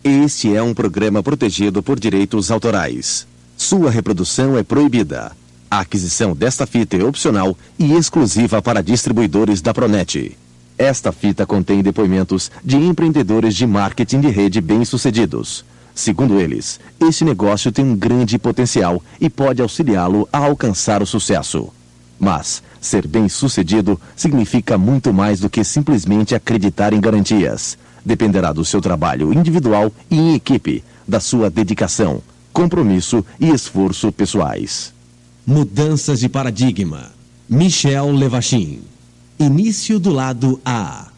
Este é um programa protegido por direitos autorais. Sua reprodução é proibida. A aquisição desta fita é opcional e exclusiva para distribuidores da Pronet. Esta fita contém depoimentos de empreendedores de marketing de rede bem-sucedidos. Segundo eles, este negócio tem um grande potencial e pode auxiliá-lo a alcançar o sucesso. Mas ser bem-sucedido significa muito mais do que simplesmente acreditar em garantias. Dependerá do seu trabalho individual e em equipe, da sua dedicação, compromisso e esforço pessoais. Mudanças de paradigma. Michel Levachin. Início do lado A.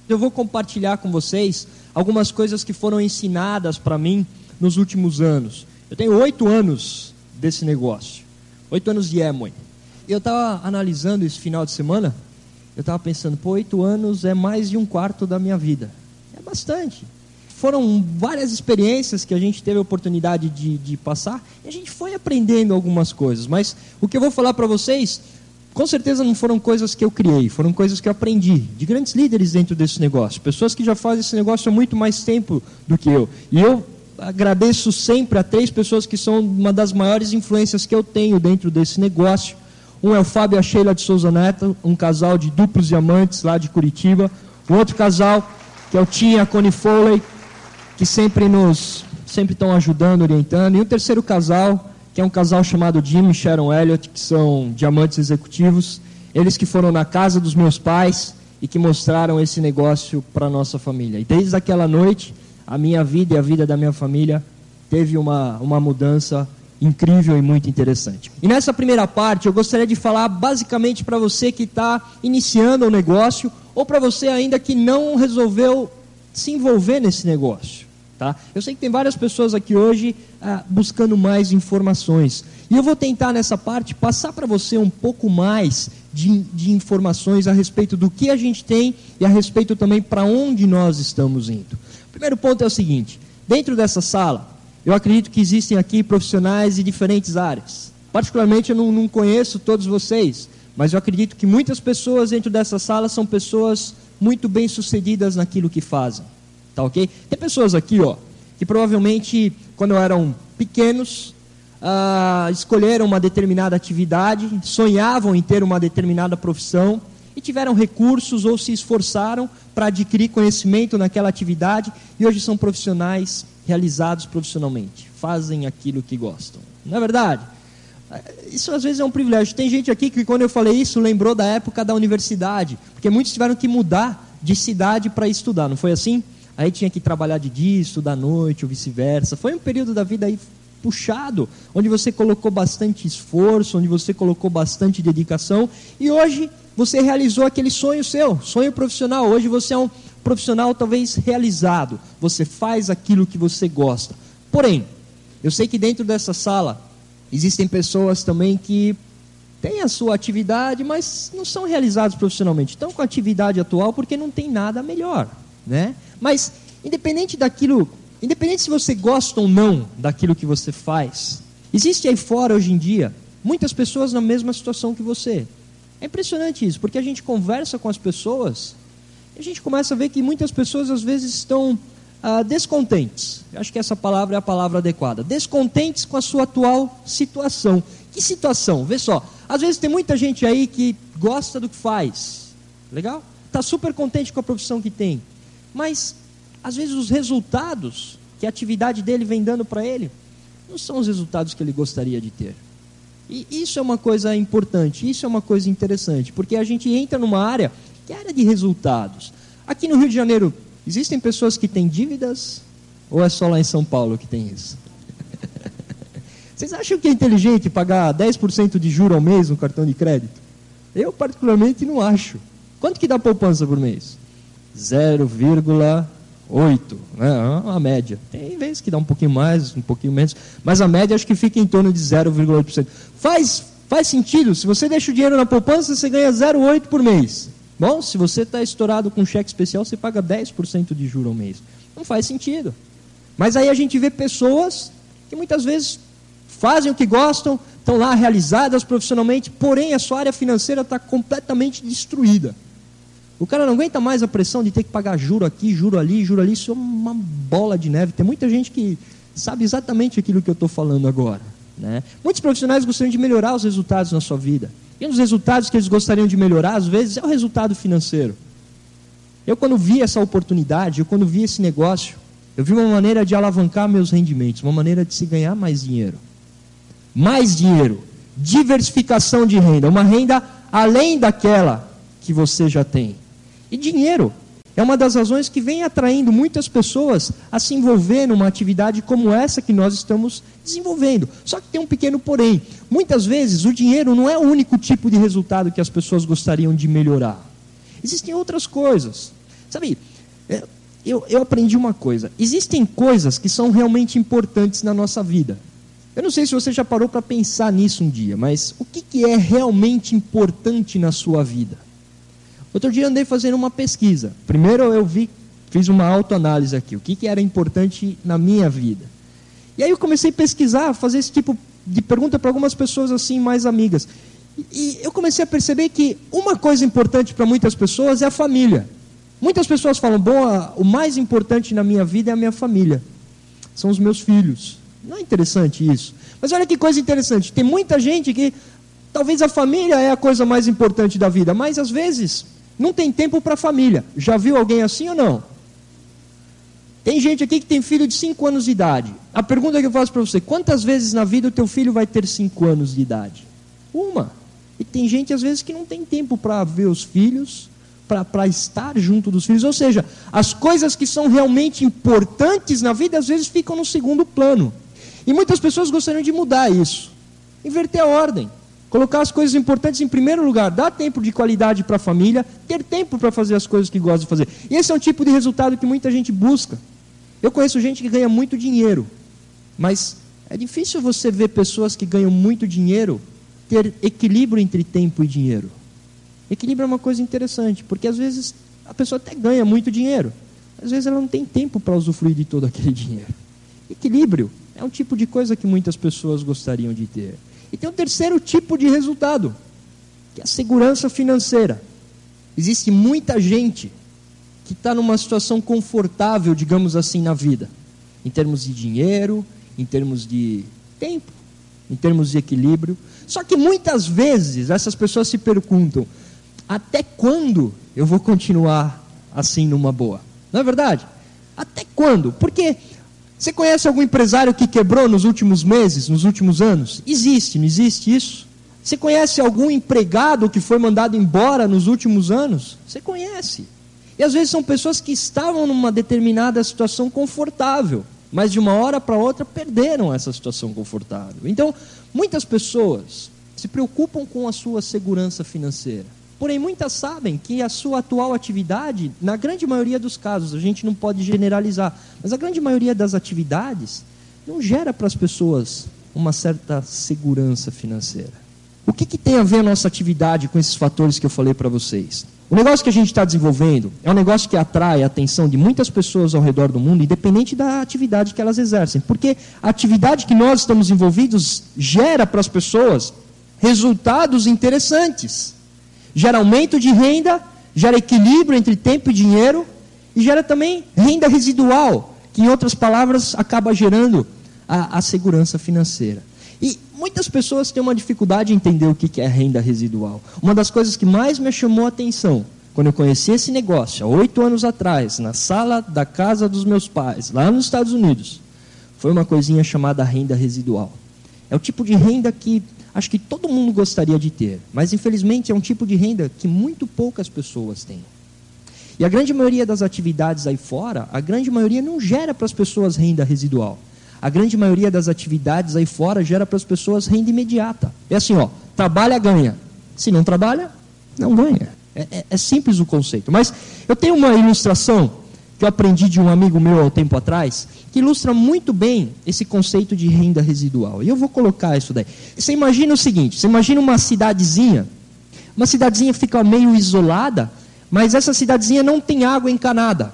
Eu vou compartilhar com vocês algumas coisas que foram ensinadas para mim nos últimos anos. Eu tenho 8 anos desse negócio. 8 anos de Amway. Eu estava analisando esse final de semana, eu estava pensando, 8 anos é mais de um quarto da minha vida. É bastante. Foram várias experiências que a gente teve a oportunidade de passar, e a gente foi aprendendo algumas coisas. Mas o que eu vou falar para vocês, com certeza não foram coisas que eu criei, foram coisas que eu aprendi, de grandes líderes dentro desse negócio, pessoas que já fazem esse negócio há muito mais tempo do que eu. E eu agradeço sempre a 3 pessoas que são uma das maiores influências que eu tenho dentro desse negócio. Um é o Fábio e a Sheila de Souza Neto, um casal de duplos diamantes lá de Curitiba. O outro casal, que é o Tim e a Connie Foley, que sempre estão ajudando, orientando. E o terceiro casal, que é um casal chamado Jim e Sharon Elliott, que são diamantes executivos. Eles que foram na casa dos meus pais e que mostraram esse negócio para a nossa família. E desde aquela noite, a minha vida e a vida da minha família teve uma mudança incrível e muito interessante. E nessa primeira parte, eu gostaria de falar basicamente para você que está iniciando o negócio, ou para você ainda que não resolveu se envolver nesse negócio. Tá? Eu sei que tem várias pessoas aqui hoje buscando mais informações. E eu vou tentar nessa parte passar para você um pouco mais de informações a respeito do que a gente tem e a respeito também para onde nós estamos indo. O primeiro ponto é o seguinte: dentro dessa sala, eu acredito que existem aqui profissionais de diferentes áreas. Particularmente eu não conheço todos vocês, mas eu acredito que muitas pessoas dentro dessa sala são pessoas muito bem-sucedidas naquilo que fazem. Tá ok? Tem pessoas aqui, que provavelmente, quando eram pequenos, escolheram uma determinada atividade, sonhavam em ter uma determinada profissão e tiveram recursos ou se esforçaram para adquirir conhecimento naquela atividade e hoje são profissionais realizados profissionalmente, fazem aquilo que gostam. Não é verdade? Isso às vezes é um privilégio. Tem gente aqui que quando eu falei isso lembrou da época da universidade, porque muitos tiveram que mudar de cidade para estudar, não foi assim? Aí tinha que trabalhar de dia, estudar à noite ou vice-versa. Foi um período da vida aí puxado, onde você colocou bastante esforço, onde você colocou bastante dedicação e hoje você realizou aquele sonho seu, sonho profissional. Hoje você é um profissional talvez realizado, você faz aquilo que você gosta. Porém, eu sei que dentro dessa sala existem pessoas também que têm a sua atividade, mas não são realizados profissionalmente. Estão com a atividade atual porque não tem nada melhor, né? Mas independente se você gosta ou não daquilo que você faz, existe aí fora hoje em dia muitas pessoas na mesma situação que você. É impressionante isso, porque a gente conversa com as pessoas e a gente começa a ver que muitas pessoas às vezes estão descontentes. Eu acho que essa palavra é a palavra adequada. Descontentes com a sua atual situação. Que situação? Vê só, às vezes tem muita gente aí que gosta do que faz. Legal? Está super contente com a profissão que tem. Mas, às vezes, os resultados que a atividade dele vem dando para ele não são os resultados que ele gostaria de ter. E isso é uma coisa importante, isso é uma coisa interessante, porque a gente entra numa área que é a área de resultados. Aqui no Rio de Janeiro, existem pessoas que têm dívidas ou é só lá em São Paulo que tem isso? Vocês acham que é inteligente pagar 10% de juros ao mês no cartão de crédito? Eu, particularmente, não acho. Quanto que dá poupança por mês? 0,8, né? A média. Tem vezes que dá um pouquinho mais, um pouquinho menos, mas a média acho que fica em torno de 0,8%. Faz sentido, se você deixa o dinheiro na poupança, você ganha 0,8 por mês. Bom, se você está estourado com um cheque especial, você paga 10% de juros ao mês. Não faz sentido. Mas aí a gente vê pessoas que muitas vezes fazem o que gostam, estão lá realizadas profissionalmente, porém a sua área financeira está completamente destruída. O cara não aguenta mais a pressão de ter que pagar juro aqui, juro ali, isso é uma bola de neve. Tem muita gente que sabe exatamente aquilo que eu estou falando agora, né? Muitos profissionais gostariam de melhorar os resultados na sua vida. E um dos resultados que eles gostariam de melhorar, às vezes, é o resultado financeiro. Eu, quando vi essa oportunidade, quando vi esse negócio, eu vi uma maneira de alavancar meus rendimentos, uma maneira de se ganhar mais dinheiro. Mais dinheiro, diversificação de renda, uma renda além daquela que você já tem. E dinheiro é uma das razões que vem atraindo muitas pessoas a se envolver numa atividade como essa que nós estamos desenvolvendo. Só que tem um pequeno porém. Muitas vezes o dinheiro não é o único tipo de resultado que as pessoas gostariam de melhorar. Existem outras coisas. Sabe, eu aprendi uma coisa. Existem coisas que são realmente importantes na nossa vida. Eu não sei se você já parou para pensar nisso um dia, mas o que é realmente importante na sua vida? Outro dia andei fazendo uma pesquisa. Primeiro fiz uma autoanálise aqui. O que era importante na minha vida? E aí eu comecei a pesquisar, fazer esse tipo de pergunta para algumas pessoas assim mais amigas. E eu comecei a perceber que uma coisa importante para muitas pessoas é a família. Muitas pessoas falam, o mais importante na minha vida é a minha família. São os meus filhos. Não é interessante isso? Mas olha que coisa interessante. Tem muita gente que talvez a família é a coisa mais importante da vida, mas às vezes não tem tempo para a família. Já viu alguém assim ou não? Tem gente aqui que tem filho de 5 anos de idade. A pergunta que eu faço para você, quantas vezes na vida o teu filho vai ter 5 anos de idade? Uma. E tem gente às vezes que não tem tempo para ver os filhos, para estar junto dos filhos. Ou seja, as coisas que são realmente importantes na vida às vezes ficam no segundo plano. E muitas pessoas gostariam de mudar isso. Inverter a ordem. Colocar as coisas importantes em primeiro lugar, dar tempo de qualidade para a família, ter tempo para fazer as coisas que gosta de fazer. E esse é um tipo de resultado que muita gente busca. Eu conheço gente que ganha muito dinheiro, mas é difícil você ver pessoas que ganham muito dinheiro ter equilíbrio entre tempo e dinheiro. Equilíbrio é uma coisa interessante, porque às vezes a pessoa até ganha muito dinheiro, às vezes ela não tem tempo para usufruir de todo aquele dinheiro. Equilíbrio é um tipo de coisa que muitas pessoas gostariam de ter. E tem um terceiro tipo de resultado, que é a segurança financeira. Existe muita gente que está numa situação confortável, digamos assim, na vida. Em termos de dinheiro, em termos de tempo, em termos de equilíbrio. Só que muitas vezes essas pessoas se perguntam, até quando eu vou continuar assim numa boa? Não é verdade? Até quando? Porque você conhece algum empresário que quebrou nos últimos meses, nos últimos anos? Existe, não existe isso? Você conhece algum empregado que foi mandado embora nos últimos anos? Você conhece. E às vezes são pessoas que estavam numa determinada situação confortável, mas de uma hora para outra perderam essa situação confortável. Então, muitas pessoas se preocupam com a sua segurança financeira. Porém, muitas sabem que a sua atual atividade, na grande maioria dos casos, a gente não pode generalizar, mas a grande maioria das atividades não gera para as pessoas uma certa segurança financeira. O que tem a ver a nossa atividade com esses fatores que eu falei para vocês? O negócio que a gente está desenvolvendo é um negócio que atrai a atenção de muitas pessoas ao redor do mundo, independente da atividade que elas exercem. Porque a atividade que nós estamos envolvidos gera para as pessoas resultados interessantes. Gera aumento de renda, gera equilíbrio entre tempo e dinheiro, e gera também renda residual, que em outras palavras acaba gerando a segurança financeira. E muitas pessoas têm uma dificuldade em entender o que é renda residual. Uma das coisas que mais me chamou a atenção, quando eu conheci esse negócio, há 8 anos atrás, na sala da casa dos meus pais, lá nos Estados Unidos, foi uma coisinha chamada renda residual. É o tipo de renda que acho que todo mundo gostaria de ter, mas infelizmente é um tipo de renda que muito poucas pessoas têm. E a grande maioria das atividades aí fora, a grande maioria não gera para as pessoas renda residual. A grande maioria das atividades aí fora gera para as pessoas renda imediata. É assim, trabalha, ganha. Se não trabalha, não ganha. É simples o conceito. Mas eu tenho uma ilustração que eu aprendi de um amigo meu há um tempo atrás, que ilustra muito bem esse conceito de renda residual. E eu vou colocar isso daí. Você imagina o seguinte, você imagina uma cidadezinha fica meio isolada, mas essa cidadezinha não tem água encanada.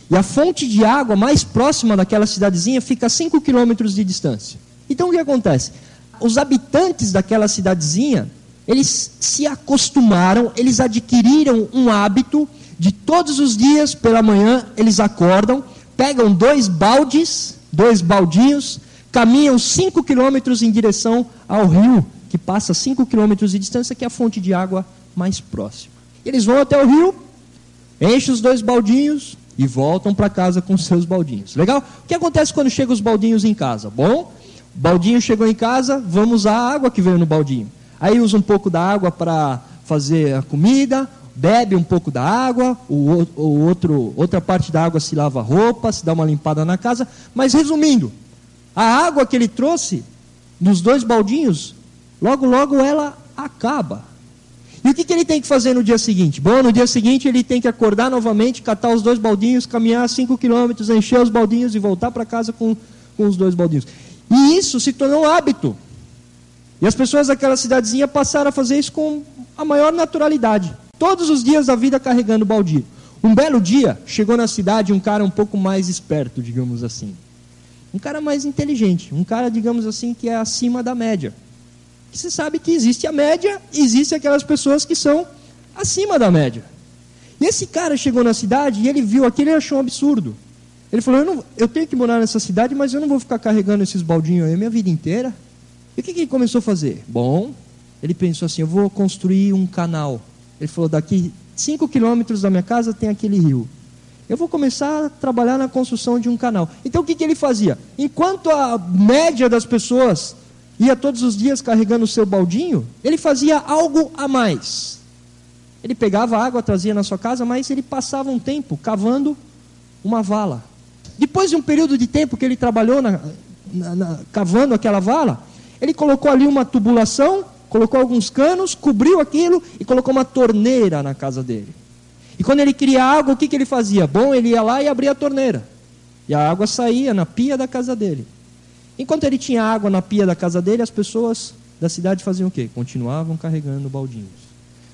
E a fonte de água mais próxima daquela cidadezinha fica a 5 quilômetros de distância. Então o que acontece? Os habitantes daquela cidadezinha, eles se acostumaram, eles adquiriram um hábito de todos os dias, pela manhã, eles acordam, pegam 2 baldinhos, caminham 5 quilômetros em direção ao rio, que passa 5 quilômetros de distância, que é a fonte de água mais próxima. Eles vão até o rio, enchem os 2 baldinhos e voltam para casa com seus baldinhos. Legal? O que acontece quando chegam os baldinhos em casa? Bom, o baldinho chegou em casa, vamos usar a água que veio no baldinho. Aí usa um pouco da água para fazer a comida, bebe um pouco da água, outra parte da água se lava a roupa, se dá uma limpada na casa. Mas resumindo, a água que ele trouxe nos 2 baldinhos, logo ela acaba. E o que ele tem que fazer no dia seguinte? Bom, no dia seguinte ele tem que acordar novamente, catar os 2 baldinhos, caminhar 5 quilômetros, encher os baldinhos e voltar para casa com os 2 baldinhos. E isso se tornou um hábito. E as pessoas daquela cidadezinha passaram a fazer isso com a maior naturalidade. Todos os dias da vida carregando o baldio. Um belo dia, chegou na cidade um cara um pouco mais esperto, digamos assim. Um cara mais inteligente. Um cara, digamos assim, que é acima da média. Que você sabe que existe a média, existem aquelas pessoas que são acima da média. E esse cara chegou na cidade e ele viu aquilo e achou um absurdo. Ele falou, eu tenho que morar nessa cidade, mas eu não vou ficar carregando esses baldinhos aí a minha vida inteira. E o que ele começou a fazer? Bom, ele pensou assim, eu vou construir um canal. Ele falou, daqui 5 quilômetros da minha casa tem aquele rio. Eu vou começar a trabalhar na construção de um canal. Então o que ele fazia? Enquanto a média das pessoas ia todos os dias carregando o seu baldinho, ele fazia algo a mais. Ele pegava água, trazia na sua casa, mas ele passava um tempo cavando uma vala. Depois de um período de tempo que ele trabalhou cavando aquela vala, ele colocou ali uma tubulação, colocou alguns canos, cobriu aquilo e colocou uma torneira na casa dele. E quando ele queria água, o que ele fazia? Bom, ele ia lá e abria a torneira. E a água saía na pia da casa dele. Enquanto ele tinha água na pia da casa dele, as pessoas da cidade faziam o quê? Continuavam carregando baldinhos.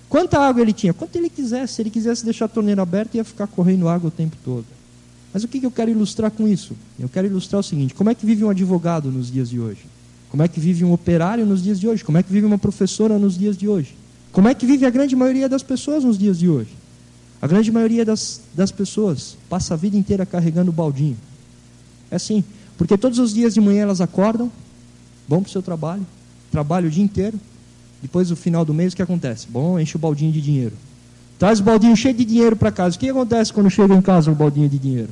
Quanta água ele tinha? Quanto ele quisesse. Se ele quisesse deixar a torneira aberta, ia ficar correndo água o tempo todo. Mas o que eu quero ilustrar com isso? Eu quero ilustrar o seguinte, como é que vive um advogado nos dias de hoje? Como é que vive um operário nos dias de hoje? Como é que vive uma professora nos dias de hoje? Como é que vive a grande maioria das pessoas nos dias de hoje? A grande maioria das pessoas passa a vida inteira carregando baldinho. É assim, porque todos os dias de manhã elas acordam, vão para o seu trabalho, trabalham o dia inteiro, depois no final do mês o que acontece? Bom, enche o baldinho de dinheiro. Traz o baldinho cheio de dinheiro para casa. O que acontece quando chega em casa um baldinho de dinheiro?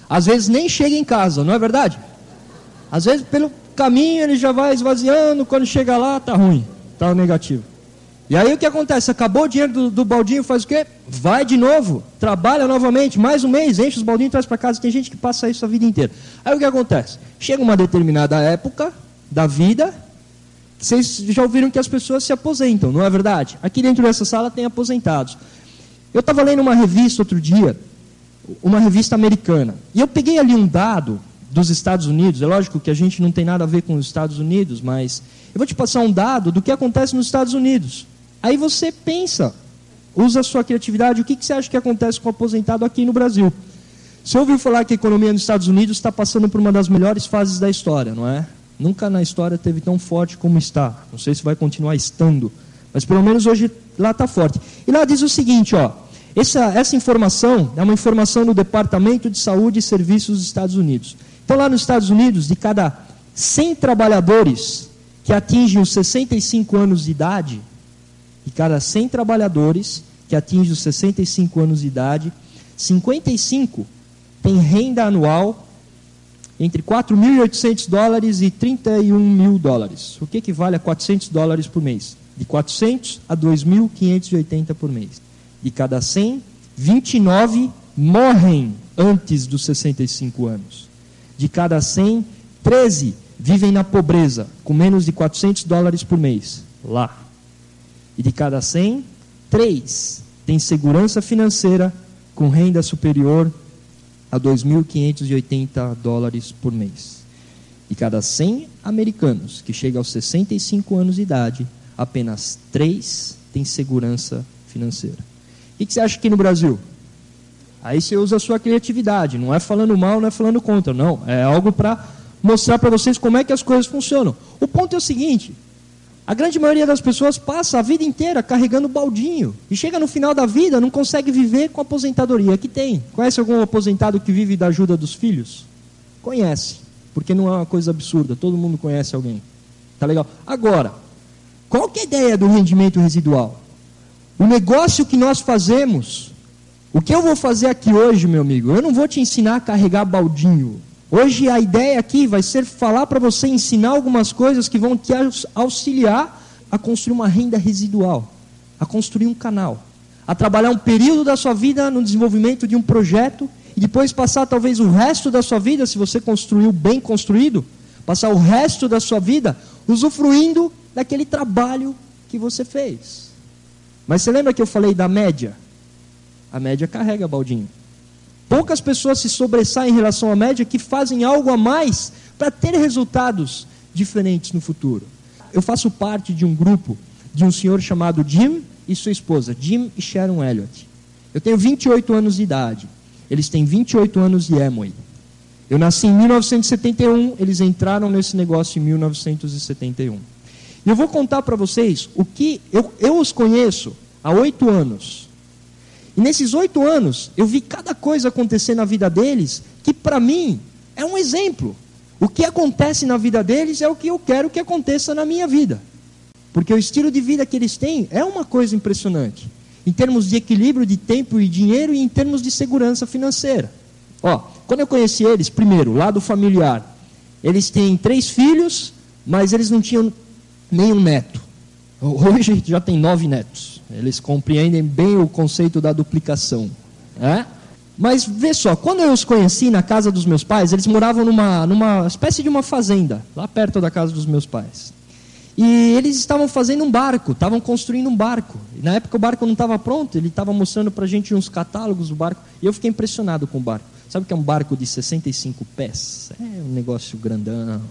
Às vezes nem chega em casa, não é verdade? Às vezes pelo caminho ele já vai esvaziando, quando chega lá está ruim, está negativo. E aí o que acontece? Acabou o dinheiro do baldinho, faz o quê? Vai de novo, trabalha novamente, mais um mês, enche os baldinhos e traz para casa. Tem gente que passa isso a vida inteira. Aí o que acontece? Chega uma determinada época da vida, vocês já ouviram que as pessoas se aposentam, não é verdade? Aqui dentro dessa sala tem aposentados. Eu estava lendo uma revista outro dia, uma revista americana, e eu peguei ali um dado dos Estados Unidos. É lógico que a gente não tem nada a ver com os Estados Unidos, mas eu vou te passar um dado do que acontece nos Estados Unidos. Aí você pensa, usa a sua criatividade, o que você acha que acontece com o aposentado aqui no Brasil? Você ouviu falar que a economia nos Estados Unidos está passando por uma das melhores fases da história, não é? Nunca na história teve tão forte como está. Não sei se vai continuar estando, mas pelo menos hoje lá está forte. E lá diz o seguinte, ó, essa informação é uma informação do Departamento de Saúde e Serviços dos Estados Unidos. Então lá nos Estados Unidos, de cada 100 trabalhadores que atingem os 65 anos de idade, de cada 100 trabalhadores que atingem os 65 anos de idade, 55 têm renda anual entre $4.800 e $31.000, o que equivale a $400 por mês. De 400 a 2.580 por mês. De cada 100, 29 morrem antes dos 65 anos. De cada 100, 13 vivem na pobreza, com menos de $400 por mês, lá. E de cada 100, 3 têm segurança financeira com renda superior a $2.580 por mês. De cada 100 americanos que chegam aos 65 anos de idade, apenas 3 têm segurança financeira. O que você acha aqui no Brasil? Aí você usa a sua criatividade, não é falando mal, não é falando contra, não. É algo para mostrar para vocês como é que as coisas funcionam. O ponto é o seguinte, A grande maioria das pessoas passa a vida inteira carregando baldinho. E chega no final da vida, não consegue viver com a aposentadoria que tem. Conhece algum aposentado que vive da ajuda dos filhos? Conhece, porque não é uma coisa absurda. Todo mundo conhece alguém. Tá legal? Agora, qual que é a ideia do rendimento residual? O negócio que nós fazemos, o que eu vou fazer aqui hoje, meu amigo? Eu não vou te ensinar a carregar baldinho. Hoje a ideia aqui vai ser falar para você, ensinar algumas coisas que vão te auxiliar a construir uma renda residual, a construir um canal, a trabalhar um período da sua vida no desenvolvimento de um projeto e depois passar talvez o resto da sua vida, se você construiu bem construído, passar o resto da sua vida usufruindo daquele trabalho que você fez. Mas você lembra que eu falei da média? A média carrega baldinho. Poucas pessoas se sobressaem em relação à média que fazem algo a mais para ter resultados diferentes no futuro. Eu faço parte de um grupo de um senhor chamado Jim e sua esposa, Jim e Sharon Elliott. Eu tenho 28 anos de idade. Eles têm 28 anos de Amway. Eu nasci em 1971, eles entraram nesse negócio em 1971. E eu vou contar para vocês o que eu os conheço há 8 anos. E nesses 8 anos, eu vi cada coisa acontecer na vida deles, que para mim é um exemplo. O que acontece na vida deles é o que eu quero que aconteça na minha vida. Porque o estilo de vida que eles têm é uma coisa impressionante. Em termos de equilíbrio de tempo e dinheiro e em termos de segurança financeira. Quando eu conheci eles, primeiro, lado familiar. Eles têm 3 filhos, mas eles não tinham nenhum neto. Hoje já tem 9 netos. Eles compreendem bem o conceito da duplicação. Mas vê só, quando eu os conheci na casa dos meus pais, eles moravam numa espécie de uma fazenda, lá perto da casa dos meus pais. E eles estavam fazendo um barco, estavam construindo um barco. E na época o barco não estava pronto, ele estava mostrando para a gente uns catálogos do barco. E eu fiquei impressionado com o barco. Sabe o que é um barco de 65 pés? É um negócio grandão.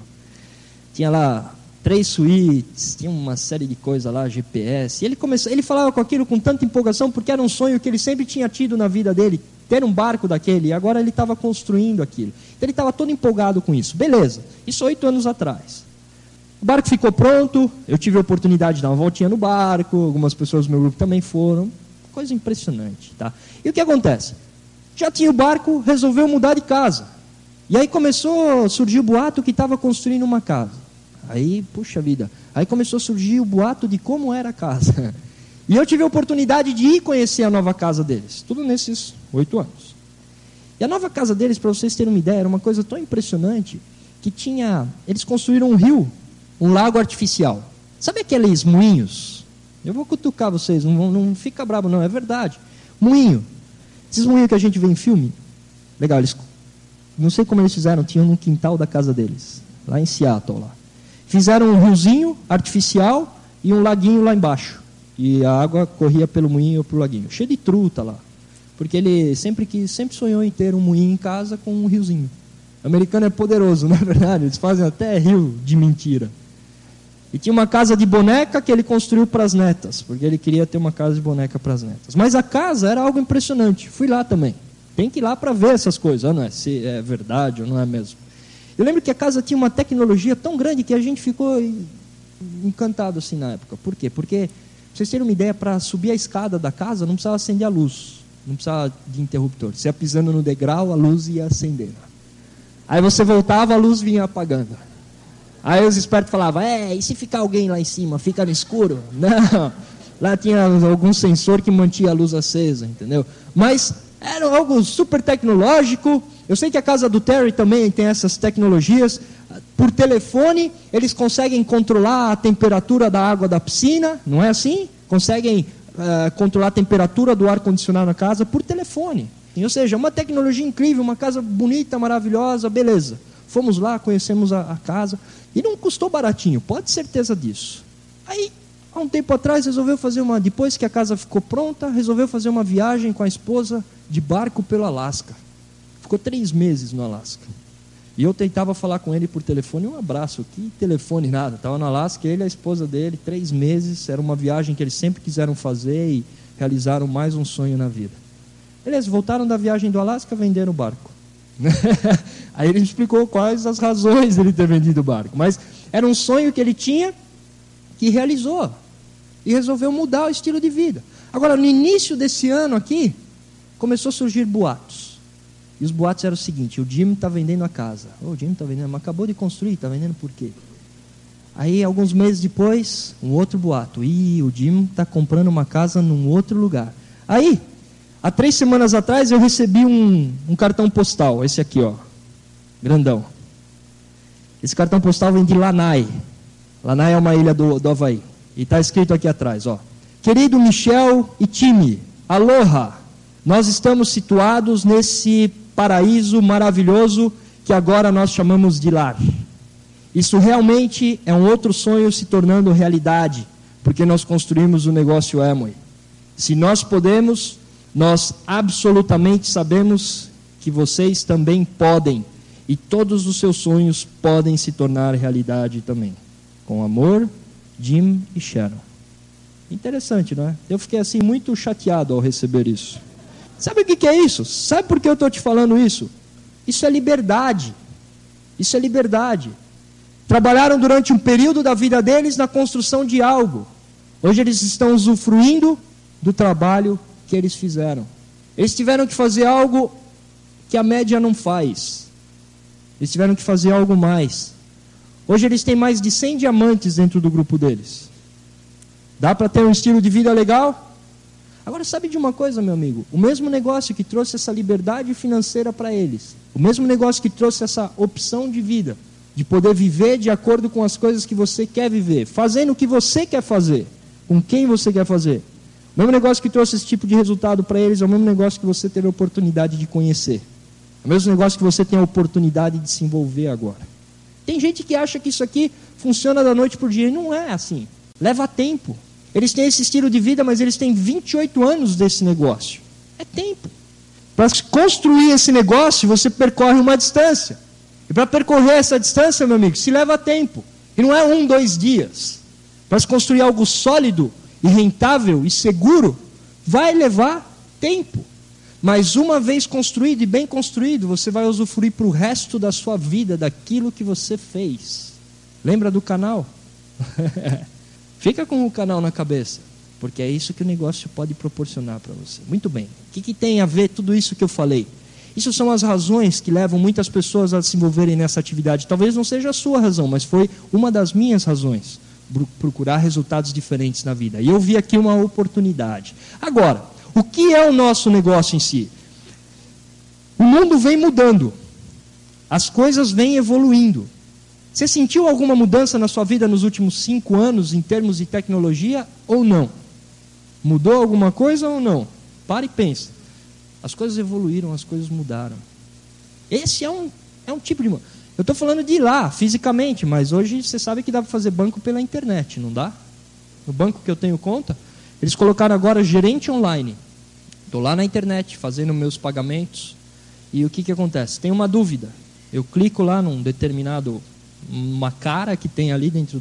Tinha lá 3 suítes, tinha uma série de coisas lá, GPS. E ele falava com aquilo com tanta empolgação, porque era um sonho que ele sempre tinha tido na vida dele, ter um barco daquele, e agora ele estava construindo aquilo. Então ele estava todo empolgado com isso. Beleza, isso 8 anos atrás. O barco ficou pronto, eu tive a oportunidade de dar uma voltinha no barco, algumas pessoas do meu grupo também foram. Coisa impressionante, tá? E o que acontece? Já tinha o barco, resolveu mudar de casa. E aí começou a surgir o boato que estava construindo uma casa. Aí, puxa vida, aí começou a surgir o boato de como era a casa. E eu tive a oportunidade de ir conhecer a nova casa deles. Tudo nesses 8 anos. E a nova casa deles, para vocês terem uma ideia, era uma coisa tão impressionante que eles construíram um rio, um lago artificial. Sabe aqueles moinhos? Eu vou cutucar vocês, não fica bravo não, é verdade. Moinho. Esses moinhos que a gente vê em filme. Legal, não sei como eles fizeram, tinham no quintal da casa deles, lá em Seattle. Lá. Fizeram um riozinho artificial e um laguinho lá embaixo. E a água corria pelo moinho ou pelo laguinho. Cheio de truta lá. Porque ele sempre sonhou em ter um moinho em casa com um riozinho. O americano é poderoso, não é verdade? Eles fazem até rio de mentira. E tinha uma casa de boneca que ele construiu para as netas, porque ele queria ter uma casa de boneca para as netas. Mas a casa era algo impressionante. Fui lá também. Tem que ir lá para ver essas coisas, não é? Se é verdade ou não é mesmo. Eu lembro que a casa tinha uma tecnologia tão grande que a gente ficou encantado assim na época. Por quê? Porque, pra vocês terem uma ideia, para subir a escada da casa não precisava acender a luz. Não precisava de interruptor. Você ia pisando no degrau, a luz ia acendendo. Aí você voltava, a luz vinha apagando. Aí os espertos falavam, e se ficar alguém lá em cima, fica no escuro? Não, lá tinha algum sensor que mantinha a luz acesa, entendeu? Mas era algo super tecnológico. Eu sei que a casa do Terry também tem essas tecnologias. Por telefone, eles conseguem controlar a temperatura da água da piscina, não é assim? Conseguem controlar a temperatura do ar-condicionado na casa por telefone. Ou seja, uma tecnologia incrível, uma casa bonita, maravilhosa, beleza. Fomos lá, conhecemos a casa. E não custou baratinho, pode ter certeza disso. Aí, há um tempo atrás, depois que a casa ficou pronta, resolveu fazer uma viagem com a esposa de barco pelo Alasca. Ficou 3 meses no Alasca. E eu tentava falar com ele por telefone, um abraço, que telefone, nada. Estava no Alasca, ele e a esposa dele, 3 meses. Era uma viagem que eles sempre quiseram fazer e realizaram mais um sonho na vida. Beleza, voltaram da viagem do Alasca, venderam o barco. Aí ele explicou quais as razões dele ter vendido o barco. Mas era um sonho que ele tinha que realizou e resolveu mudar o estilo de vida. Agora, no início desse ano aqui, começou a surgir boatos. E os boatos eram o seguinte: o Jim está vendendo a casa. O Jim está vendendo, mas acabou de construir, está vendendo por quê? Aí, alguns meses depois, um outro boato. O Jim está comprando uma casa num outro lugar. Aí, há 3 semanas atrás, eu recebi um cartão postal. Esse aqui, ó, grandão. Esse cartão postal vem de Lanai. Lanai é uma ilha do Havaí. E está escrito aqui atrás, ó: querido Michel e time, aloha. Nós estamos situados nesse paraíso maravilhoso que agora nós chamamos de lar. Isso realmente é um outro sonho se tornando realidade, porque nós construímos o negócio Amway. Se nós podemos, nós absolutamente sabemos que vocês também podem, e todos os seus sonhos podem se tornar realidade também. Com amor, Jim e Sharon. Interessante, não é? Eu fiquei assim muito chateado ao receber isso. Sabe o que é isso? Sabe por que eu estou te falando isso? Isso é liberdade. Isso é liberdade. Trabalharam durante um período da vida deles na construção de algo. Hoje eles estão usufruindo do trabalho que eles fizeram. Eles tiveram que fazer algo que a média não faz. Eles tiveram que fazer algo mais. Hoje eles têm mais de 100 diamantes dentro do grupo deles. Dá para ter um estilo de vida legal? Agora, sabe de uma coisa, meu amigo? O mesmo negócio que trouxe essa liberdade financeira para eles, o mesmo negócio que trouxe essa opção de vida, de poder viver de acordo com as coisas que você quer viver, fazendo o que você quer fazer, com quem você quer fazer. O mesmo negócio que trouxe esse tipo de resultado para eles é o mesmo negócio que você teve a oportunidade de conhecer. É o mesmo negócio que você tem a oportunidade de se envolver agora. Tem gente que acha que isso aqui funciona da noite para o dia, e não é assim. Leva tempo. Eles têm esse estilo de vida, mas eles têm 28 anos desse negócio. É tempo. Para construir esse negócio, você percorre uma distância. E para percorrer essa distância, meu amigo, se leva tempo. E não é 1, 2 dias. Para se construir algo sólido e rentável e seguro, vai levar tempo. Mas uma vez construído e bem construído, você vai usufruir para o resto da sua vida daquilo que você fez. Lembra do canal? Fica com o canal na cabeça, porque é isso que o negócio pode proporcionar para você. Muito bem. O que tem a ver tudo isso que eu falei? Isso são as razões que levam muitas pessoas a se envolverem nessa atividade. Talvez não seja a sua razão, mas foi uma das minhas razões. Procurar resultados diferentes na vida. E eu vi aqui uma oportunidade. Agora, o que é o nosso negócio em si? O mundo vem mudando. As coisas vêm evoluindo. Você sentiu alguma mudança na sua vida nos últimos 5 anos em termos de tecnologia ou não? Mudou alguma coisa ou não? Para e pensa. As coisas evoluíram, as coisas mudaram. Esse é um tipo de... Eu estou falando de ir lá, fisicamente, mas hoje você sabe que dá para fazer banco pela internet, não dá? No banco que eu tenho conta, eles colocaram agora gerente online. Estou lá na internet, fazendo meus pagamentos. E o que acontece? Tem uma dúvida. Eu clico lá num determinado... uma cara que tem ali dentro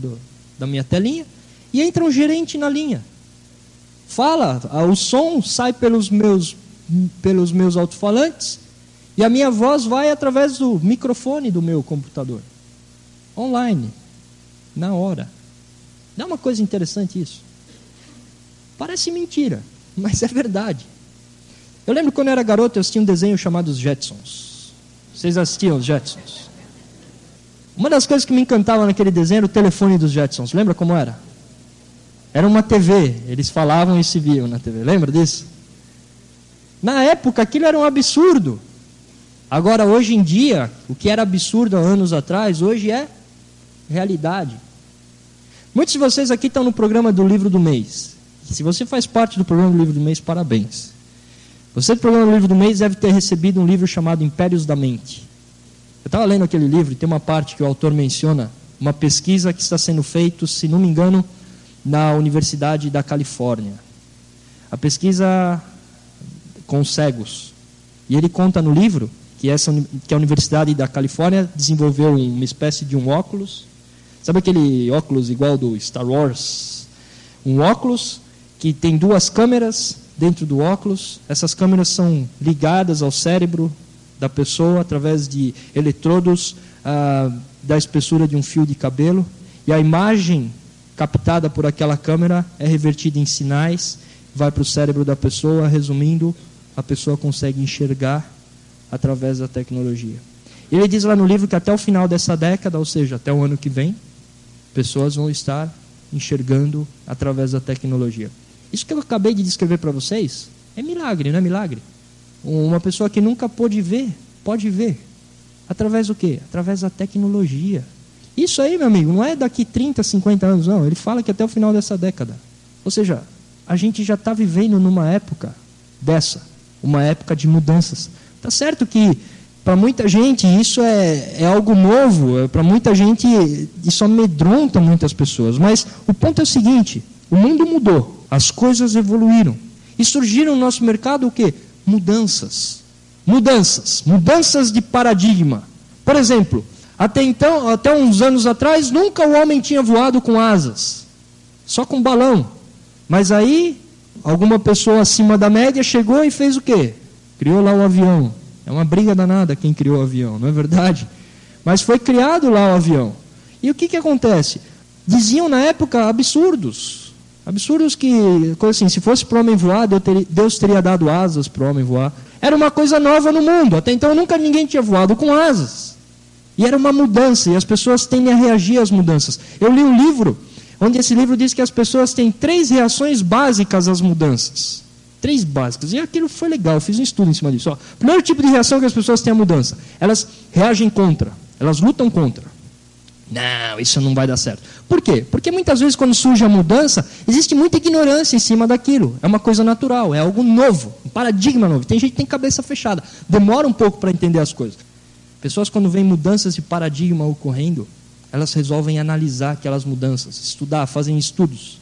da minha telinha, e entra um gerente na linha. Fala, o som sai pelos meus alto-falantes, e a minha voz vai através do microfone do meu computador. Online. Na hora. Não é uma coisa interessante isso? Parece mentira, mas é verdade. Eu lembro quando eu era garoto, eu assistia um desenho chamado Os Jetsons. Vocês assistiam Os Jetsons? Uma das coisas que me encantava naquele desenho era o telefone dos Jetsons. Lembra como era? Era uma TV. Eles falavam e se viam na TV. Lembra disso? Na época, aquilo era um absurdo. Agora, hoje em dia, o que era absurdo há anos atrás, hoje é realidade. Muitos de vocês aqui estão no programa do Livro do Mês. Se você faz parte do programa do Livro do Mês, parabéns. Você do programa do Livro do Mês deve ter recebido um livro chamado Impérios da Mente. Eu estava lendo aquele livro e tem uma parte que o autor menciona uma pesquisa que está sendo feita, se não me engano, na Universidade da Califórnia. A pesquisa com cegos. E ele conta no livro que a Universidade da Califórnia desenvolveu uma espécie de um óculos. Sabe aquele óculos igual do Star Wars? Um óculos que tem 2 câmeras dentro do óculos. Essas câmeras são ligadas ao cérebro da pessoa através de eletrodos da espessura de um fio de cabelo, e a imagem captada por aquela câmera, é revertida em sinais, vai para o cérebro da pessoa. Resumindo, a pessoa consegue enxergar através da tecnologia. Ele diz lá no livro que até o final dessa década, ou seja, até o ano que vem, pessoas vão estar enxergando através da tecnologia. Isso que eu acabei de descrever para vocês é milagre, não é milagre? Uma pessoa que nunca pôde ver, pode ver. Através do quê? Através da tecnologia. Isso aí, meu amigo, não é daqui 30, 50 anos, não. Ele fala que até o final dessa década. Ou seja, a gente já está vivendo numa época dessa, uma época de mudanças. Tá certo que para muita gente isso é algo novo, para muita gente isso amedronta muitas pessoas, mas o ponto é o seguinte: o mundo mudou, as coisas evoluíram e surgiram no nosso mercado o quê? Mudanças de paradigma. Por exemplo, até uns anos atrás, nunca o homem tinha voado com asas, só com balão. Mas aí, alguma pessoa acima da média chegou e fez o quê? Criou lá o avião. É uma briga danada quem criou o avião, não é verdade? Mas foi criado lá o avião. E o que acontece? Diziam na época absurdos. Absurdos que, assim, se fosse para o homem voar, Deus teria dado asas para o homem voar. Era uma coisa nova no mundo. Até então nunca ninguém tinha voado com asas. E era uma mudança, e as pessoas tendem a reagir às mudanças. Eu li um livro, onde esse livro diz que as pessoas têm 3 reações básicas às mudanças. 3 básicas. E aquilo foi legal, eu fiz um estudo em cima disso. O primeiro tipo de reação que as pessoas têm à mudança: elas reagem contra, elas lutam contra. Não, isso não vai dar certo. Por quê? Porque muitas vezes quando surge a mudança, existe muita ignorância em cima daquilo. É uma coisa natural, é algo novo, um paradigma novo. Tem gente que tem cabeça fechada, demora um pouco para entender as coisas. Pessoas, quando veem mudanças de paradigma ocorrendo, elas resolvem analisar aquelas mudanças, estudar, fazem estudos.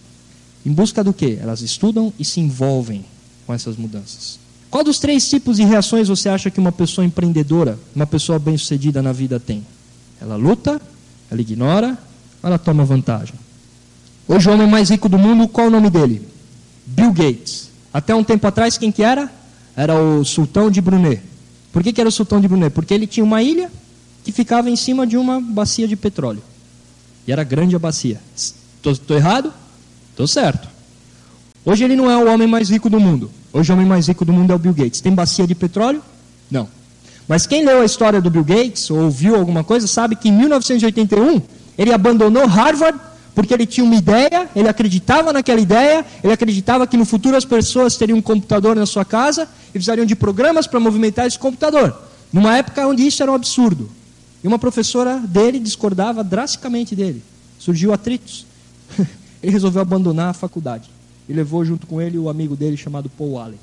Em busca do quê? Elas estudam e se envolvem com essas mudanças. Qual dos 3 tipos de reações você acha que uma pessoa empreendedora, uma pessoa bem-sucedida na vida tem? Ela luta, ela ignora, ou ela toma vantagem? Hoje o homem mais rico do mundo, qual o nome dele? Bill Gates. Até um tempo atrás, quem que era? Era o Sultão de Brunei. Por que era o Sultão de Brunei? Porque ele tinha uma ilha que ficava em cima de uma bacia de petróleo. E era grande a bacia. Estou errado? Estou certo. Hoje ele não é o homem mais rico do mundo. Hoje o homem mais rico do mundo é o Bill Gates. Tem bacia de petróleo? Não. Mas quem leu a história do Bill Gates, ou viu alguma coisa, sabe que em 1981 ele abandonou Harvard porque ele tinha uma ideia, ele acreditava naquela ideia, ele acreditava que no futuro as pessoas teriam um computador na sua casa e precisariam de programas para movimentar esse computador. Numa época onde isso era um absurdo. E uma professora dele discordava drasticamente dele. Surgiu atritos. Ele resolveu abandonar a faculdade. E levou junto com ele o amigo dele chamado Paul Allen.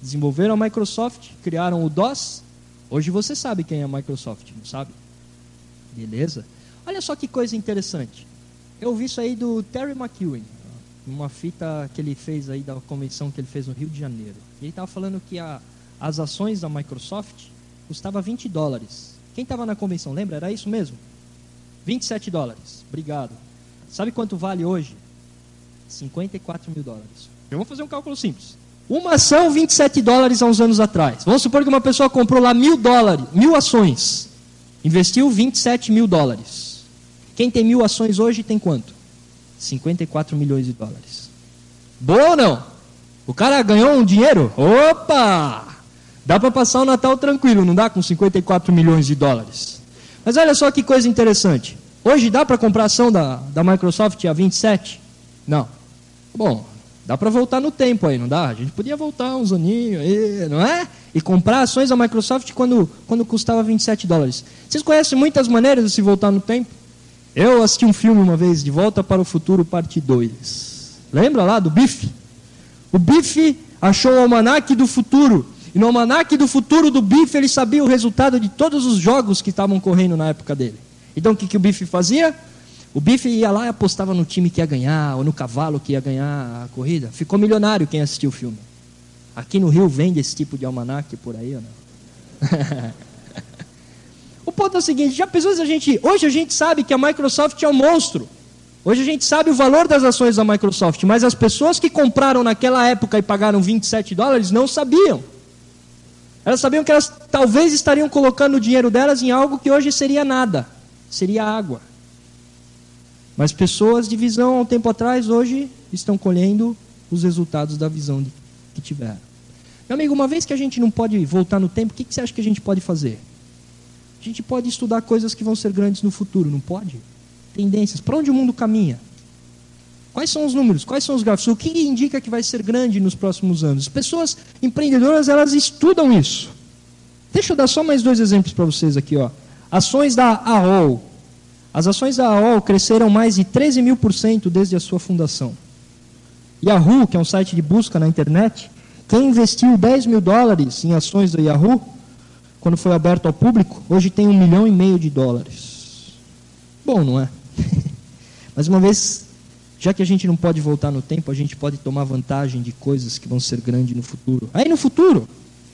Desenvolveram a Microsoft, criaram o DOS. Hoje você sabe quem é a Microsoft, não sabe? Beleza? Olha só que coisa interessante. Eu ouvi isso aí do Terry McEwen, uma fita que ele fez aí da convenção que ele fez no Rio de Janeiro. E ele estava falando que as ações da Microsoft custavam $20. Quem estava na convenção, lembra? Era isso mesmo? $27. Obrigado. Sabe quanto vale hoje? $54 mil. Vamos fazer um cálculo simples. Uma ação, $27 há uns anos atrás. Vamos supor que uma pessoa comprou lá $1.000 ações. Investiu $27 mil. Quem tem 1.000 ações hoje tem quanto? $54 milhões. Boa ou não? O cara ganhou um dinheiro? Opa! Dá para passar o Natal tranquilo, não dá? Com $54 milhões. Mas olha só que coisa interessante. Hoje dá para comprar ação da Microsoft a 27? Não. Bom, dá para voltar no tempo aí, não dá? A gente podia voltar uns aninhos aí, não é? E comprar ações da Microsoft quando custava $27. Vocês conhecem muitas maneiras de se voltar no tempo? Eu assisti um filme uma vez, De Volta para o Futuro, parte 2. Lembra lá do Biff? O Biff achou o almanaque do futuro. E no almanaque do futuro do Biff, ele sabia o resultado de todos os jogos que estavam correndo na época dele. Então o que o Biff fazia? O Biff ia lá e apostava no time que ia ganhar, ou no cavalo que ia ganhar a corrida. Ficou milionário quem assistiu o filme. Aqui no Rio vende esse tipo de almanaque por aí ou não? O ponto é o seguinte, já pensou se hoje a gente sabe que a Microsoft é um monstro. Hoje a gente sabe o valor das ações da Microsoft, mas as pessoas que compraram naquela época e pagaram $27 não sabiam. Elas sabiam que elas talvez estariam colocando o dinheiro delas em algo que hoje seria nada, seria água. Mas pessoas de visão há um tempo atrás, hoje, estão colhendo os resultados da visão que tiveram. Meu amigo, uma vez que a gente não pode voltar no tempo, o que você acha que a gente pode fazer? A gente pode estudar coisas que vão ser grandes no futuro, não pode? Tendências. Para onde o mundo caminha? Quais são os números? Quais são os gráficos? O que indica que vai ser grande nos próximos anos? As pessoas empreendedoras, elas estudam isso. Deixa eu dar só mais 2 exemplos para vocês aqui. Ações da AOL. As ações da AOL cresceram mais de 13.000% desde a sua fundação. Yahoo, que é um site de busca na internet, quem investiu $10 mil em ações da Yahoo, quando foi aberto ao público, hoje tem $1,5 milhão. Bom, não é? Mas uma vez, já que a gente não pode voltar no tempo, a gente pode tomar vantagem de coisas que vão ser grandes no futuro. Aí no futuro,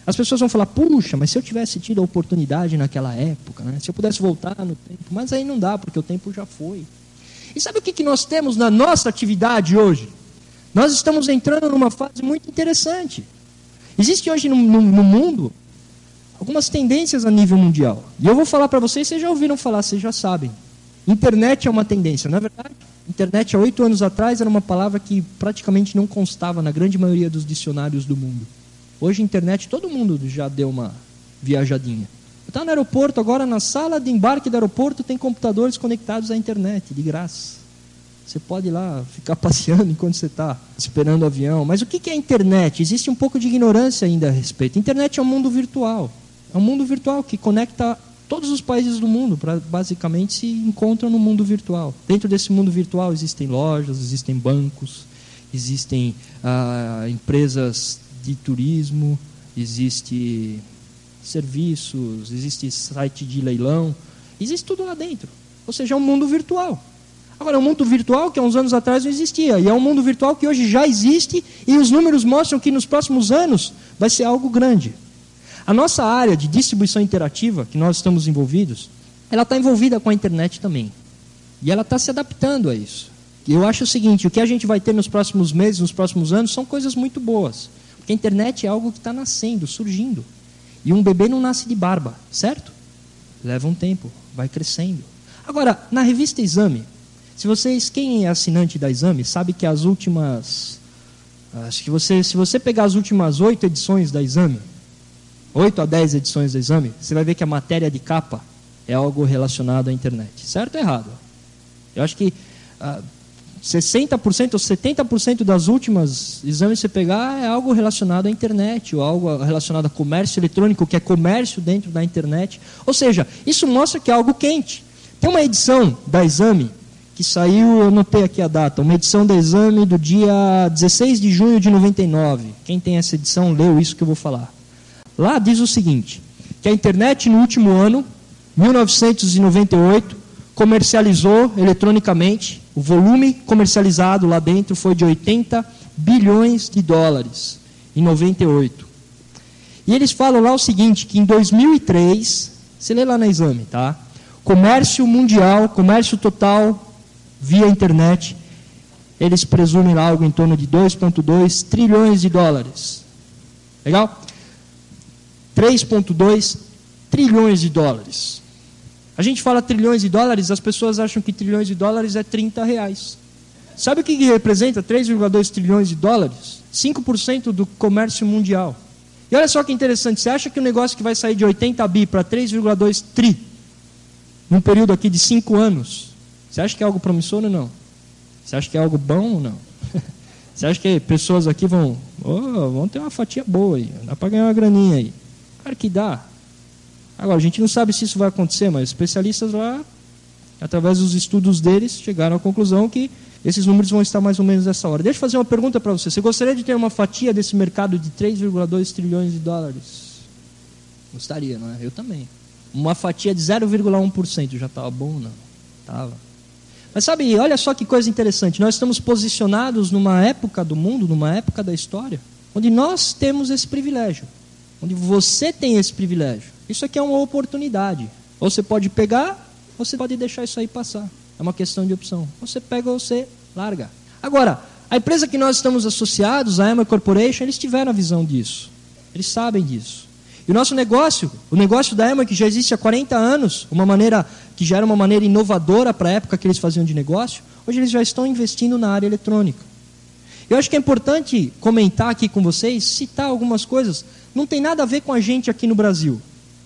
as pessoas vão falar, puxa, mas se eu tivesse tido a oportunidade naquela época, né? Se eu pudesse voltar no tempo, mas aí não dá, porque o tempo já foi. E sabe o que nós temos na nossa atividade hoje? Nós estamos entrando numa fase muito interessante. Existe hoje no mundo algumas tendências a nível mundial. E eu vou falar para vocês já ouviram falar, vocês já sabem. Internet é uma tendência, não é verdade? Internet há 8 anos atrás era uma palavra que praticamente não constava na grande maioria dos dicionários do mundo. Hoje internet todo mundo já deu uma viajadinha. Eu estava no aeroporto agora, na sala de embarque do aeroporto tem computadores conectados à internet, de graça. Você pode ir lá ficar passeando enquanto você está esperando o avião. Mas o que é a internet? Existe um pouco de ignorância ainda a respeito. A internet é um mundo virtual. É um mundo virtual que conecta todos os países do mundo, basicamente se encontram no mundo virtual. Dentro desse mundo virtual existem lojas, existem bancos, existem empresas de turismo, existem serviços, existe site de leilão, existe tudo lá dentro. Ou seja, é um mundo virtual. Agora, é um mundo virtual que há uns anos atrás não existia, e é um mundo virtual que hoje já existe, e os números mostram que nos próximos anos vai ser algo grande. A nossa área de distribuição interativa, que nós estamos envolvidos, ela está envolvida com a internet também. E ela está se adaptando a isso. E eu acho o seguinte, o que a gente vai ter nos próximos meses, nos próximos anos, são coisas muito boas. Porque a internet é algo que está nascendo, surgindo. E um bebê não nasce de barba, certo? Leva um tempo, vai crescendo. Agora, na revista Exame, quem é assinante da Exame, sabe que as últimas... Acho que se você pegar as últimas 8 edições da Exame, 8 a 10 edições do Exame, você vai ver que a matéria de capa é algo relacionado à internet. Certo ou errado? Eu acho que 60% ou 70% das últimas exames que você pegar é algo relacionado à internet, ou algo relacionado a comércio eletrônico, que é comércio dentro da internet. Ou seja, isso mostra que é algo quente. Tem uma edição da Exame que saiu, eu anotei aqui a data, uma edição da Exame do dia 16 de junho de 99. Quem tem essa edição leu isso que eu vou falar. Lá diz o seguinte, que a internet no último ano, 1998, comercializou eletronicamente, o volume comercializado lá dentro foi de $80 bilhões em 98. E eles falam lá o seguinte, que em 2003, você lê lá na Exame, tá? Comércio mundial, comércio total via internet, eles presumem lá algo em torno de $2,2 trilhões. Legal? 3,2 trilhões. A gente fala trilhões de dólares, as pessoas acham que trilhões de dólares é R$30. Sabe o que representa 3,2 trilhões de dólares? 5% do comércio mundial. E olha só que interessante, você acha que o negócio que vai sair de 80 bi para 3,2 tri, num período aqui de 5 anos, você acha que é algo promissor ou não? Você acha que é algo bom ou não? Você acha que pessoas aqui vão ter uma fatia boa aí, dá para ganhar uma graninha aí? Claro que dá. Agora, a gente não sabe se isso vai acontecer, mas especialistas lá, através dos estudos deles, chegaram à conclusão que esses números vão estar mais ou menos nessa hora. Deixa eu fazer uma pergunta para você. Você gostaria de ter uma fatia desse mercado de 3,2 trilhões de dólares? Gostaria, não é? Eu também. Uma fatia de 0,1% já estava bom, não? Estava. Mas sabe, olha só que coisa interessante. Nós estamos posicionados numa época do mundo, numa época da história, onde nós temos esse privilégio. Onde você tem esse privilégio. Isso aqui é uma oportunidade. Ou você pode pegar, ou você pode deixar isso aí passar. É uma questão de opção. Ou você pega ou você larga. Agora, a empresa que nós estamos associados, a Amway Corporation, eles tiveram a visão disso. Eles sabem disso. E o nosso negócio, o negócio da Amway, que já existe há 40 anos, uma maneira que já era uma maneira inovadora para a época que eles faziam de negócio, hoje eles já estão investindo na área eletrônica. Eu acho que é importante comentar aqui com vocês, citar algumas coisas. Não tem nada a ver com a gente aqui no Brasil,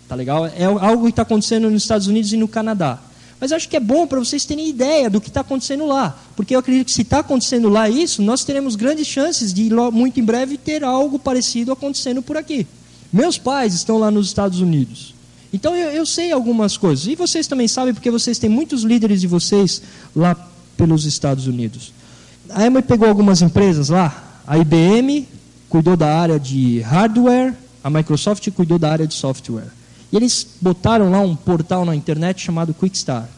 tá legal? É algo que está acontecendo nos Estados Unidos e no Canadá. Mas acho que é bom para vocês terem ideia do que está acontecendo lá. Porque eu acredito que se está acontecendo lá isso, nós teremos grandes chances de, muito em breve, ter algo parecido acontecendo por aqui. Meus pais estão lá nos Estados Unidos. Então eu sei algumas coisas. E vocês também sabem, porque vocês têm muitos líderes de vocês lá pelos Estados Unidos. A Amway pegou algumas empresas lá. A IBM cuidou da área de hardware, a Microsoft cuidou da área de software. E eles botaram lá um portal na internet chamado Quickstar.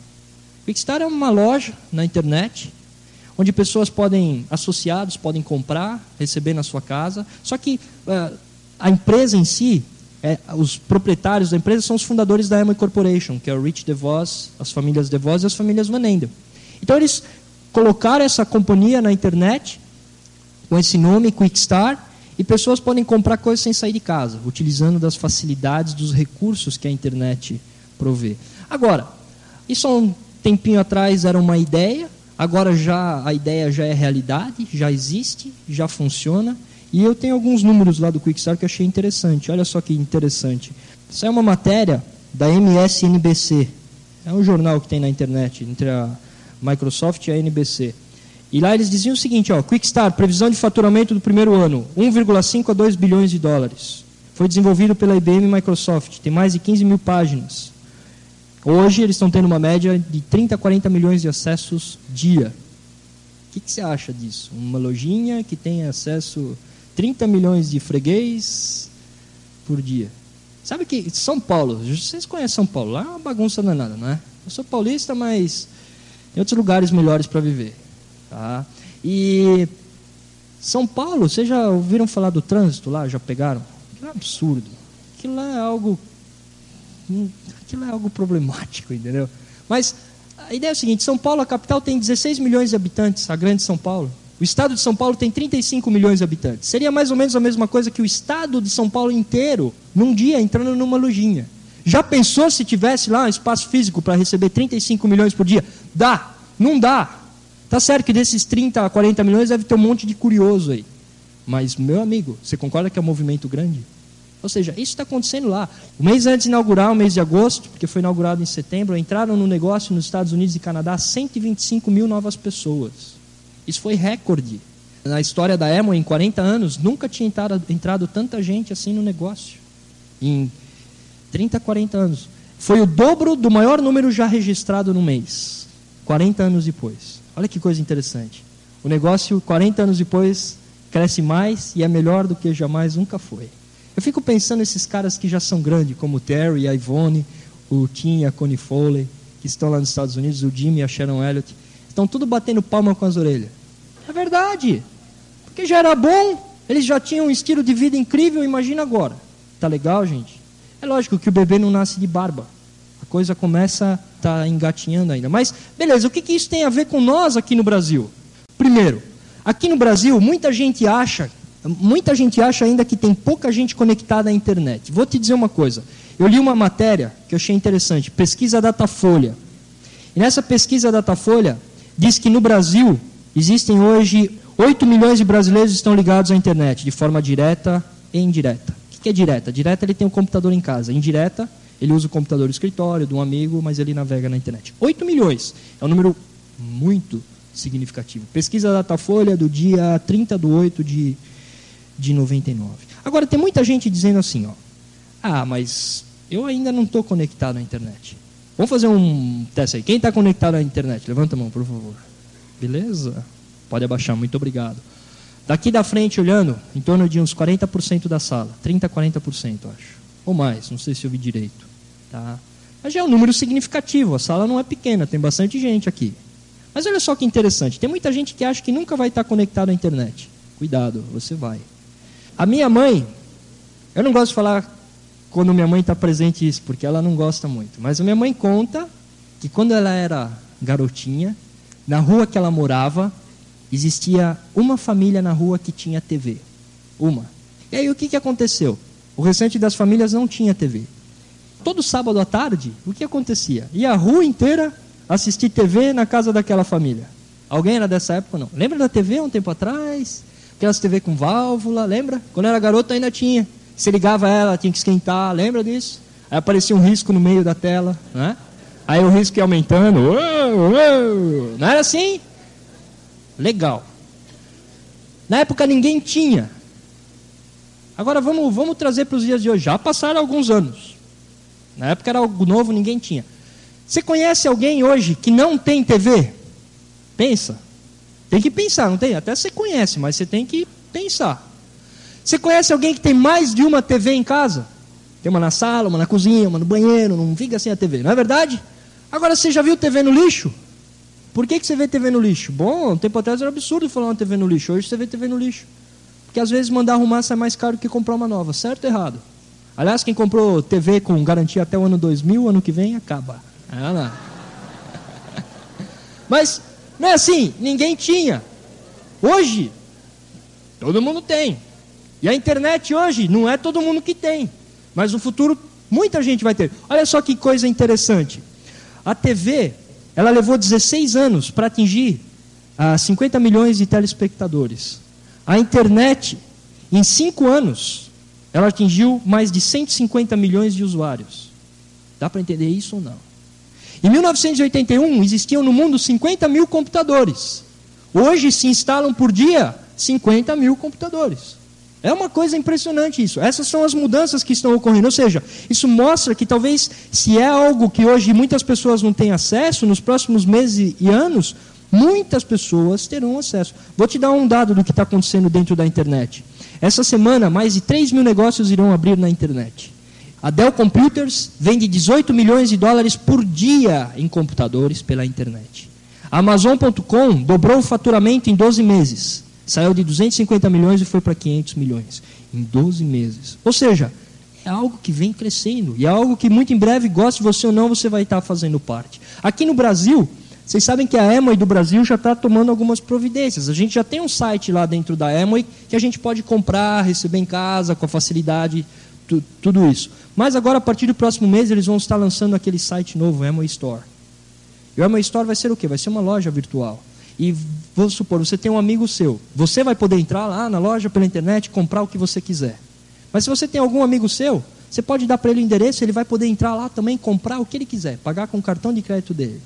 Quickstar é uma loja na internet, onde pessoas associados podem comprar, receber na sua casa. Só que a empresa em si, os proprietários da empresa são os fundadores da Amway Corporation, que é o Rich DeVos, as famílias DeVos e as famílias Van Andel. Então eles colocaram essa companhia na internet, com esse nome, Quickstar, e pessoas podem comprar coisas sem sair de casa, utilizando das facilidades, dos recursos que a internet provê. Agora, isso há um tempinho atrás era uma ideia, agora a ideia já é realidade, já existe, já funciona, e eu tenho alguns números lá do Quickstar que eu achei interessante. Olha só que interessante. Isso é uma matéria da MSNBC, é um jornal que tem na internet, entre a Microsoft e a NBC. E lá eles diziam o seguinte, Quickstar, previsão de faturamento do primeiro ano, 1,5 a 2 bilhões de dólares. Foi desenvolvido pela IBM e Microsoft, tem mais de 15 mil páginas. Hoje eles estão tendo uma média de 30 a 40 milhões de acessos dia. O que você acha disso? Uma lojinha que tem acesso 30 milhões de freguês por dia. Sabe que São Paulo, vocês conhecem São Paulo, lá é uma bagunça danada, não é? Eu sou paulista, mas tem outros lugares melhores para viver. Tá? E São Paulo, vocês já ouviram falar do trânsito lá? Já pegaram? Aquilo é absurdo. Aquilo lá é algo problemático, entendeu? Mas a ideia é a seguinte, São Paulo, a capital, tem 16 milhões de habitantes, a grande São Paulo. O estado de São Paulo tem 35 milhões de habitantes. Seria mais ou menos a mesma coisa que o estado de São Paulo inteiro, num dia, entrando numa lojinha. Já pensou se tivesse lá um espaço físico para receber 35 milhões por dia? Dá? Não dá. Tá certo que desses 30 a 40 milhões deve ter um monte de curioso aí. Mas, meu amigo, você concorda que é um movimento grande? Ou seja, isso está acontecendo lá. O mês antes de inaugurar, o mês de agosto, porque foi inaugurado em setembro, entraram no negócio nos Estados Unidos e Canadá 125 mil novas pessoas. Isso foi recorde. Na história da Amway, em 40 anos, nunca tinha entrado tanta gente assim no negócio. Em 30 a 40 anos. Foi o dobro do maior número já registrado no mês. 40 anos depois. Olha que coisa interessante. O negócio, 40 anos depois, cresce mais e é melhor do que jamais nunca foi. Eu fico pensando nesses caras que já são grandes, como o Terry, a Ivone, o Tim e a Connie Foley, que estão lá nos Estados Unidos, o Jimmy e a Sharon Elliott, estão tudo batendo palma com as orelhas. É verdade. Porque já era bom, eles já tinham um estilo de vida incrível, imagina agora. Tá legal, gente? É lógico que o bebê não nasce de barba. A coisa começa a estar engatinhando ainda. Mas, beleza, o que isso tem a ver com nós aqui no Brasil? Primeiro, aqui no Brasil, muita gente acha ainda que tem pouca gente conectada à internet. Vou te dizer uma coisa. Eu li uma matéria que eu achei interessante, pesquisa Datafolha. E nessa pesquisa Datafolha, diz que no Brasil existem hoje 8 milhões de brasileiros que estão ligados à internet, de forma direta e indireta. O que é direta? Direta, ele tem um computador em casa. Indireta, ele usa o computador do escritório, de um amigo, mas ele navega na internet. 8 milhões. É um número muito significativo. Pesquisa Datafolha do dia 30/8 de 99. Agora, tem muita gente dizendo assim, mas eu ainda não estou conectado à internet. Vamos fazer um teste aí. Quem está conectado à internet? Levanta a mão, por favor. Beleza? Pode abaixar, muito obrigado. Daqui da frente, olhando, em torno de uns 40% da sala. 30% a 40%, acho. Ou mais, não sei se eu vi direito. Tá? Mas já é um número significativo. A sala não é pequena, tem bastante gente aqui. Mas olha só que interessante. Tem muita gente que acha que nunca vai estar conectado à internet. Cuidado, você vai. A minha mãe, eu não gosto de falar quando minha mãe está presente isso, porque ela não gosta muito. Mas a minha mãe conta que quando ela era garotinha, na rua que ela morava, existia uma família na rua que tinha TV. Uma. E aí o que aconteceu? O restante das famílias não tinha TV. todo sábado à tarde, o que acontecia? Ia a rua inteira assistir TV na casa daquela família. Alguém era dessa época ou não? Lembra da TV um tempo atrás? Aquelas TV com válvula, lembra? Quando era garoto ainda tinha. Você ligava ela, tinha que esquentar, lembra disso? Aí aparecia um risco no meio da tela, né? Aí o risco ia aumentando. Não era assim? Legal. Na época ninguém tinha. Agora vamos trazer para os dias de hoje. Já passaram alguns anos. Na época era algo novo, ninguém tinha. Você conhece alguém hoje que não tem TV? Pensa. Tem que pensar, não tem? Até você conhece, mas você tem que pensar. Você conhece alguém que tem mais de uma TV em casa? Tem uma na sala, uma na cozinha, uma no banheiro, não fica sem a TV, não é verdade? Agora, você já viu TV no lixo? Por que você vê TV no lixo? Bom, um tempo atrás era absurdo falar uma TV no lixo, hoje você vê TV no lixo. Porque às vezes mandar arrumar sai mais caro que comprar uma nova, certo ou errado? Aliás, quem comprou TV com garantia até o ano 2000, ano que vem acaba. Não. Mas não é assim, ninguém tinha. Hoje, todo mundo tem. E a internet hoje não é todo mundo que tem. Mas no futuro, muita gente vai ter. Olha só que coisa interessante. A TV, ela levou 16 anos para atingir 50 milhões de telespectadores. A internet, em 5 anos, ela atingiu mais de 150 milhões de usuários. Dá para entender isso ou não? Em 1981, existiam no mundo 50 mil computadores. Hoje se instalam por dia 50 mil computadores. É uma coisa impressionante isso. Essas são as mudanças que estão ocorrendo. Ou seja, isso mostra que talvez, se é algo que hoje muitas pessoas não têm acesso, nos próximos meses e anos, muitas pessoas terão acesso. Vou te dar um dado do que está acontecendo dentro da internet. Essa semana, mais de 3 mil negócios irão abrir na internet. A Dell Computers vende 18 milhões de dólares por dia em computadores pela internet. A Amazon.com dobrou o faturamento em 12 meses. Saiu de 250 milhões e foi para 500 milhões. Em 12 meses. Ou seja, é algo que vem crescendo. E é algo que muito em breve, goste você ou não, você vai estar fazendo parte. Aqui no Brasil, vocês sabem que a Amway do Brasil já está tomando algumas providências. A gente já tem um site lá dentro da Amway que a gente pode comprar, receber em casa com facilidade, tudo isso. Mas agora, a partir do próximo mês, eles vão estar lançando aquele site novo, Amway Store. E o Amway Store vai ser o quê? Vai ser uma loja virtual. E vamos supor, você tem um amigo seu. Você vai poder entrar lá na loja pela internet e comprar o que você quiser. Mas se você tem algum amigo seu, você pode dar para ele o endereço, ele vai poder entrar lá também, comprar o que ele quiser, pagar com o cartão de crédito dele.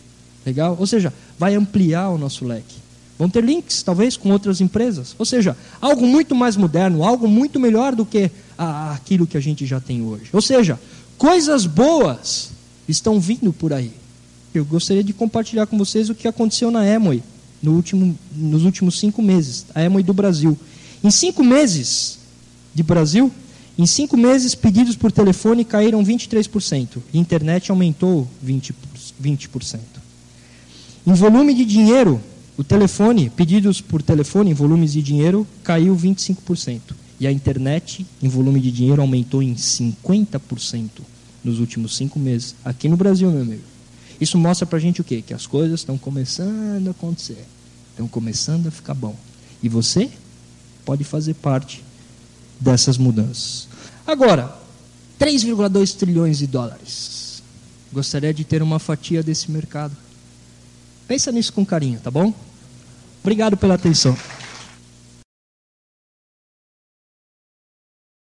Legal? Ou seja, vai ampliar o nosso leque. Vão ter links, talvez, com outras empresas. Ou seja, algo muito mais moderno, algo muito melhor do que aquilo que a gente já tem hoje. Ou seja, coisas boas estão vindo por aí. Eu gostaria de compartilhar com vocês o que aconteceu na Amway nos últimos 5 meses. A Amway do Brasil. Em 5 meses de Brasil, em 5 meses, pedidos por telefone caíram 23%. E internet aumentou 20%. Em volume de dinheiro, o telefone, pedidos por telefone em volumes de dinheiro, caiu 25%. E a internet, em volume de dinheiro, aumentou em 50% nos últimos 5 meses. Aqui no Brasil, meu amigo. Isso mostra pra gente o quê? Que as coisas estão começando a acontecer. Estão começando a ficar bom. E você pode fazer parte dessas mudanças. Agora, 3,2 trilhões de dólares. Gostaria de ter uma fatia desse mercado. Pensa nisso com carinho, tá bom? Obrigado pela atenção.